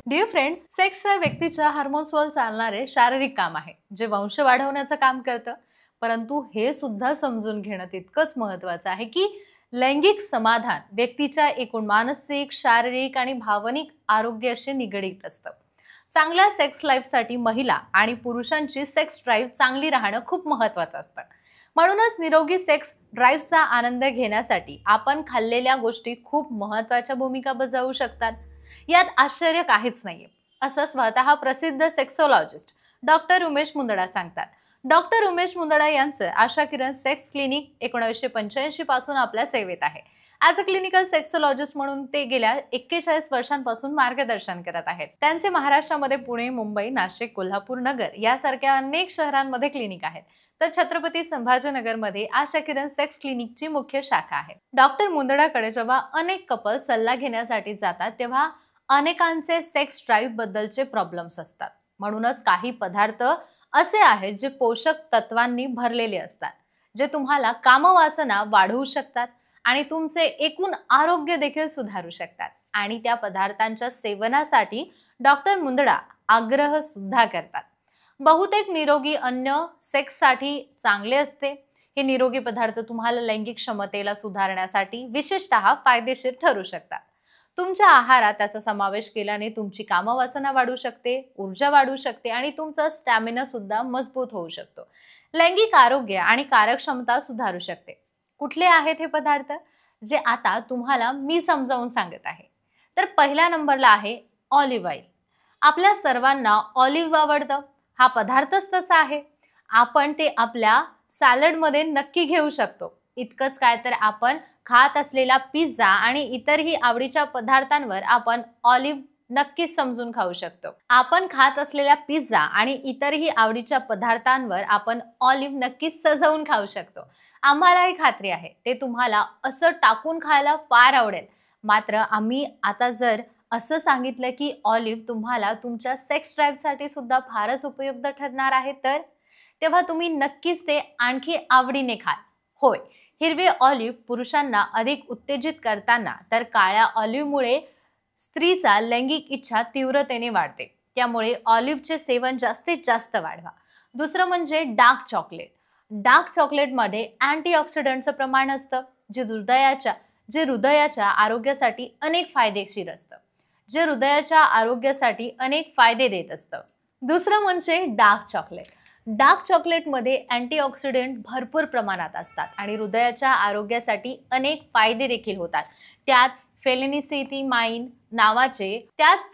Dear friends, sex हे व्यक्तीच्या हार्मोन्सवर चालणारे शारीरिक काम आहे, जे वंश वाढवण्याचं काम करतं. परंतु हे सुद्धा समजून घेणं तितकंच महत्त्वाचं आहे की लैंगिक समाधान व्यक्तीच्या एकूण मानसिक, शारीरिक आणि भावनिक आरोग्याशी निगडीत असतं. चांगल्या सेक्स लाईफसाठी महिला आणि पुरुषांची सेक्स ड्राईव्ह चांगली राहणं खूप महत्त्वाचं असतं. म्हणूनच निरोगी सेक्स ड्राईव्हचा आनंद घेण्यासाठी आपण खाल्लेल्या गोष्टी खूप महत्त्वाच्या भूमिका बजावू शकतात. यात आश्चर्य काहीच नाहीये, असं स्वतः प्रसिद्ध सेक्सोलॉजिस्ट डॉक्टर उमेश मुंदडा सांगतात. डॉक्टर उमेश मुंदडा यांचं आशा किरण सेक्स क्लिनिक 1985 पासून आपल्या सेवेत आहे. ॲज अ क्लिनिकल सेक्सोलॉजिस्ट म्हणून ते गेल्या 41 वर्षांपासून मार्गदर्शन करत आहेत. त्यांचे महाराष्ट्रामध्ये पुणे, मुंबई, नाशिक, कोल्हापूर, नगर यासारख्या अनेक शहरांमध्ये क्लिनिक आहेत. तर छत्रपती संभाजीनगरमध्ये आशा किरण सेक्स क्लिनिकची मुख्य शाखा आहे. डॉक्टर मुंदडाकडे जेव्हा अनेक कपल सल्ला घेण्यासाठी जातात तेव्हा अनेकांचे सेक्स ड्राईव्ह बद्दलचे प्रॉब्लेम्स असतात. म्हणूनच काही पदार्थ असे आहेत जे पोषक तत्वांनी भरलेले असतात, जे तुम्हाला कामवासना वाढवू शकतात आणि तुमचे एकूण आरोग्य देखील सुधारू शकतात. आणि त्या पदार्थांच्या सेवनासाठी डॉक्टर मुंदडा आग्रह सुद्धा करतात. बहुतेक निरोगी अन्न सेक्ससाठी चांगले असते. हे निरोगी पदार्थ तुम्हाला लैंगिक क्षमतेला सुधारण्यासाठी विशेषतः फायदेशीर ठरू शकतात. तुमच्या आहारात त्याचा समावेश केल्याने तुमची कामवासना वाढू शकते, ऊर्जा वाढू शकते आणि तुमचा स्टॅमिना सुद्धा मजबूत होऊ शकतो. लैंगिक आरोग्य आणि कार्यक्षमता सुधारू शकते. कुठले आहेत हे पदार्थ, जे आता तुम्हाला मी समजावून सांगत आहे. तर पहिल्या नंबरला आहे ऑलिव्ह ऑइल. आपल्या सर्वांना ऑलिव्ह आवडतं. हा पदार्थच तसा आहे. आपण ते आपल्या सॅलडमध्ये नक्की घेऊ शकतो. इतकंच काय, तर आपण खात असलेला पिझ्झा आणि इतरही आवडीच्या पदार्थांवर आपण ऑलिव्ह नक्कीच समजून खाऊ शकतो. आपण खात असलेल्या पिझ्झा आणि इतरही आवडीच्या पदार्थांवर आपण ऑलिव्ह नक्कीच सजवून खाऊ शकतो. आम्हालाही खात्री आहे ते तुम्हाला असं टाकून खायला फार आवडेल. मात्र आम्ही आता जर असं सांगितलं की ऑलिव्ह तुम्हाला तुमच्या सेक्स ड्राईव्हसाठी सुद्धा फारच उपयुक्त ठरणार आहे, तर तेव्हा तुम्ही नक्कीच ते आणखी आवडीने खाल. होय, हिरवे ऑलिव्ह पुरुषांना अधिक उत्तेजित करताना, तर काळ्या ऑलिव्हमुळे स्त्रीचा लैंगिक इच्छा तीव्रतेने वाढते. त्यामुळे ऑलिव्हचे सेवन जास्तीत जास्त वाढवा. दुसरं म्हणजे डार्क चॉकलेट. डार्क चॉकलेटमध्ये अँटीऑक्सिडंटचं प्रमाण असतं, जे हृदयाच्या आरोग्यासाठी अनेक फायदेशीर असतं. अनेक फायदे देत असतं. दुसरं म्हणजे डार्क चॉकलेट. डार्क चॉकलेटमध्ये अँटीऑक्सिडंट भरपूर प्रमाणात असतात आणि हृदयाच्या आरोग्यासाठी अनेक फायदे देखील होतात. त्यात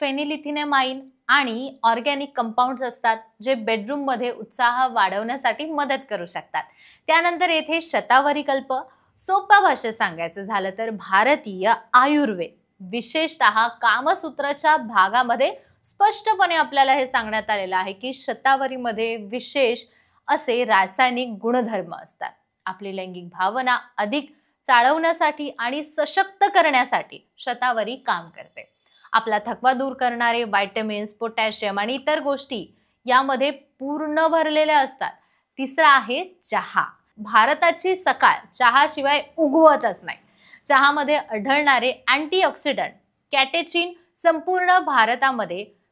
फेनिलिथिनामाइन आणि ऑर्गॅनिक कंपाऊंड्स असतात, जे बेडरूममध्ये उत्साह वाढवण्यासाठी मदत करू शकतात. त्यानंतर येथे शतावरी कल्प. सोप्या भाषेत सांगायचं झालं तर भारतीय आयुर्वेद, विशेषतः कामसूत्राच्या भागामध्ये स्पष्टपणे आपल्याला हे सांगण्यात आलेलं आहे की शतावरीमध्ये विशेष असे रासायनिक गुणधर्म असतात. आपली लैंगिक भावना अधिक चाळवण्यासाठी आणि सशक्त करण्यासाठी शतावरी काम करते. आपला थकवा दूर करणारे व्हिटॅमिन्स, पोटॅशियम आणि इतर गोष्टी यामध्ये पूर्ण भरलेल्या असतात. तिसरा आहे चहा. भारताची सकाळ चहाशिवाय उगवतच नाही. चहामध्ये आढळणारे अँटीऑक्सिडंट कॅटेचिन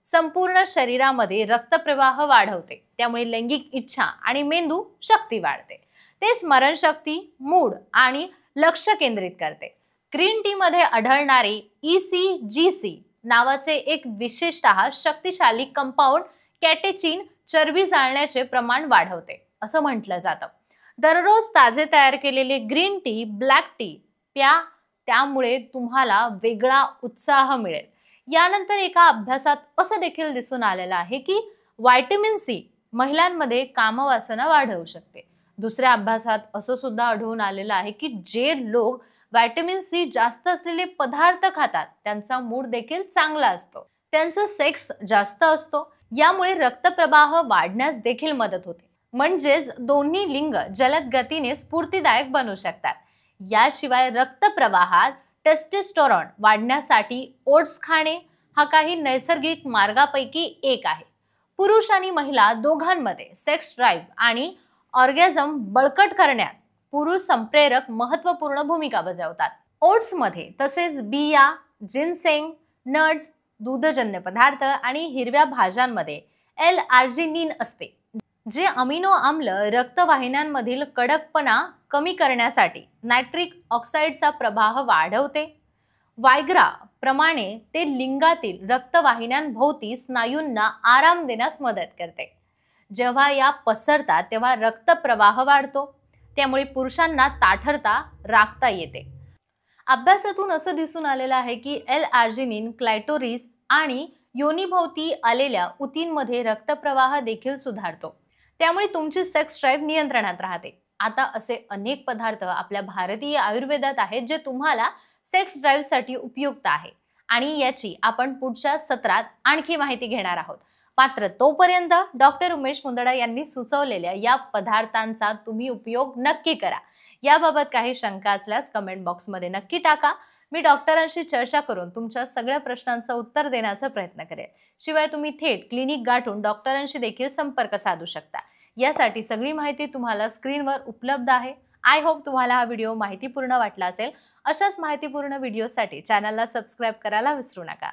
संपूर्ण शरीरामध्ये रक्तप्रवाह वाढवते. त्यामुळे लैंगिक इच्छा आणि मेंदू शक्ती वाढते. ते स्मरणशक्ती, मूड आणि लक्ष केंद्रित करते. ग्रीन टी मध्ये आढळणारे ECGC नावाचे एक विशेषतः शक्तिशाली कंपाऊंड कॅटेचिन चरबी जाळण्याचे प्रमाण वाढवते असं म्हटलं जातं. दररोज ताजे तयार केलेले ग्रीन टी, ब्लॅक टी प्या, त्यामुळे तुम्हाला वेगळा उत्साह मिळेल. यानंतर एका अभ्यासात असं देखील दिसून आलेलं आहे की व्हिटॅमिन सी महिलांमध्ये कामवासना वाढवू शकते. दुसऱ्या अभ्यासात असं सुद्धा आढळून आलेलं आहे की जे लोक व्हिटॅमिन सी जास्त असलेले पदार्थ खातात त्यांचा मूड देखील चांगला असतो, त्यांचा सेक्स जास्त असतो. यामुळे रक्तप्रवाह वाढण्यास देखील मदत होते. म्हणजेच दोन्ही लिंग जलद गतीने स्फूर्तिदायक बनू शकतात. याशिवाय रक्तप्रवाहात टेस्टोस्टेरॉन वाढण्यासाठी ओट्स खाणे हा काही नैसर्गिक मार्गापैकी एक आहे. पुरुष आणि महिला दोघांमध्ये सेक्स ड्राईव्ह आणि ऑर्गॅझम बळकट करण्यात पुरुष संप्रेरक महत्त्वपूर्ण भूमिका बजावतात. ओट्समध्ये तसेच बिया, जिनसेंग, नट्स, दूधजन्य पदार्थ आणि हिरव्या भाज्यांमध्ये L-आर्जिनिन असते, जे अमिनो आम्ल रक्तवाहिन्यांमधील कडकपणा कमी करण्यासाठी नायट्रिक ऑक्साईडचा प्रवाह वाढवते. वायग्रा प्रमाणे ते लिंगातील रक्तवाहिन्यांभोवती स्नायूंना आराम देण्यास मदत करते. जेव्हा या पसरतात तेव्हा रक्तप्रवाह वाढतो, त्यामुळे पुरुषांना ताठरता राखता येते. अभ्यासातून असं दिसून आलेलं आहे की L-आर्जिनिन क्लायटोरिस आणि योनीभोवती आलेल्या उतींमध्ये रक्तप्रवाह देखील सुधारतो, त्यामुळे तुमची सेक्स ड्राईव्ह नियंत्रणात राहते. आता असे अनेक पदार्थ आपल्या भारतीय आयुर्वेदात आहेत जे तुम्हाला सेक्स ड्राईव्ह साठी उपयुक्त आहे आणि याची आपण पुढच्या सत्रात आणखी माहिती घेणार आहोत. मात्र तोपर्यंत डॉक्टर उमेश मुंदडा यांनी सुचवलेल्या या पदार्थांचा तुम्ही उपयोग नक्की करा. याबाबत काही शंका असल्यास कमेंट बॉक्समध्ये नक्की टाका. मी डॉक्टरांशी चर्चा करून तुमच्या सगळ्या प्रश्नांचं उत्तर देण्याचा प्रयत्न करेल. शिवाय तुम्ही थेट क्लिनिक गाठून डॉक्टरांशी देखील संपर्क साधू शकता. यासाठी सगळी माहिती तुम्हाला स्क्रीनवर उपलब्ध आहे. आय होप तुम्हाला हा व्हिडिओ माहितीपूर्ण वाटला असेल. अशाच माहितीपूर्ण व्हिडिओसाठी चॅनलला सबस्क्राईब करायला विसरू नका.